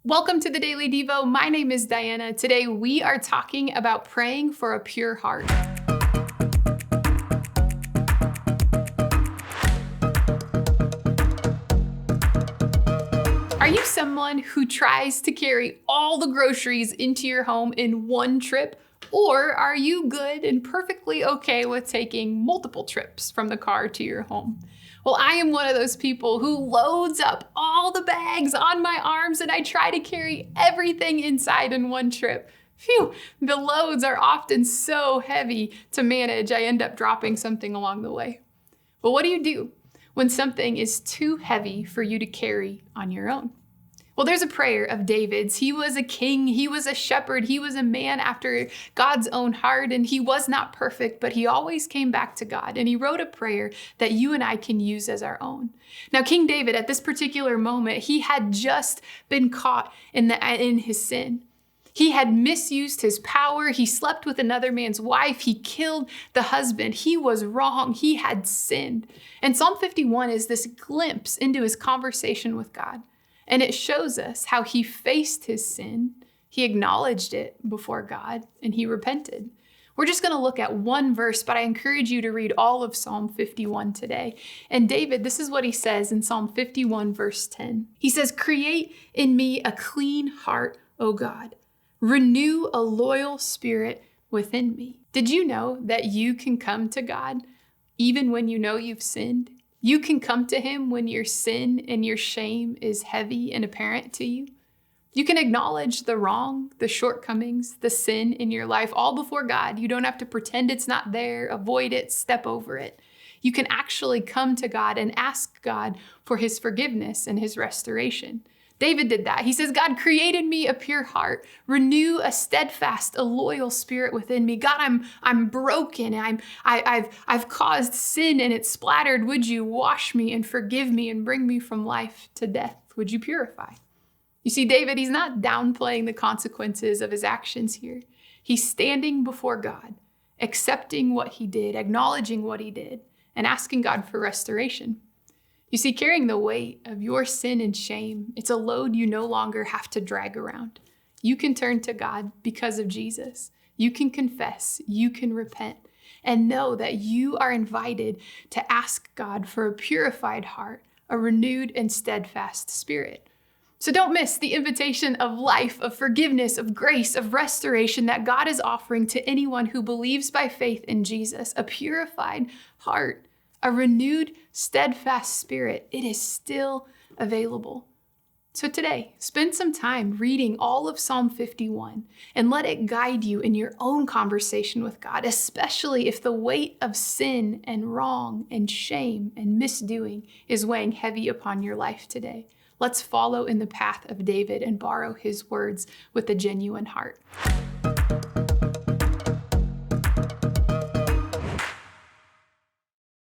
Welcome to the Daily Devo. My name is Diana. Today we are talking about praying for a pure heart. Are you someone who tries to carry all the groceries into your home in one trip? Or are you good and perfectly okay with taking multiple trips from the car to your home? Well, I am one of those people who loads up all the bags on my arms and I try to carry everything inside in one trip. Phew, the loads are often so heavy to manage, I end up dropping something along the way. But what do you do when something is too heavy for you to carry on your own? Well, there's a prayer of David's. He was a king, he was a shepherd, he was a man after God's own heart, and he was not perfect, but he always came back to God. And he wrote a prayer that you and I can use as our own. Now, King David, at this particular moment, he had just been caught in his sin. He had misused his power. He slept with another man's wife. He killed the husband. He was wrong. He had sinned. And Psalm 51 is this glimpse into his conversation with God. And it shows us how he faced his sin, he acknowledged it before God, and he repented. We're just going to look at one verse, but I encourage you to read all of Psalm 51 today. And David, this is what he says in Psalm 51, verse 10. He says, "Create in me a clean heart, O God. Renew a loyal spirit within me." Did you know that you can come to God even when you know you've sinned? You can come to him when your sin and your shame is heavy and apparent to you. You can acknowledge the wrong, the shortcomings, the sin in your life all before God. You don't have to pretend it's not there, avoid it, step over it. You can actually come to God and ask God for his forgiveness and his restoration. David did that. He says, "God created me a pure heart, renew a steadfast, a loyal spirit within me." God, I'm broken. I've caused sin and it's splattered. Would you wash me and forgive me and bring me from life to death? Would you purify? You see, David, he's not downplaying the consequences of his actions here. He's standing before God, accepting what he did, acknowledging what he did, and asking God for restoration. You see, carrying the weight of your sin and shame, it's a load you no longer have to drag around. You can turn to God because of Jesus. You can confess, you can repent, and know that you are invited to ask God for a purified heart, a renewed and steadfast spirit. So don't miss the invitation of life, of forgiveness, of grace, of restoration that God is offering to anyone who believes by faith in Jesus, a purified heart, a renewed, steadfast spirit. It is still available. So today, spend some time reading all of Psalm 51 and let it guide you in your own conversation with God, especially if the weight of sin and wrong and shame and misdoing is weighing heavy upon your life today. Let's follow in the path of David and borrow his words with a genuine heart.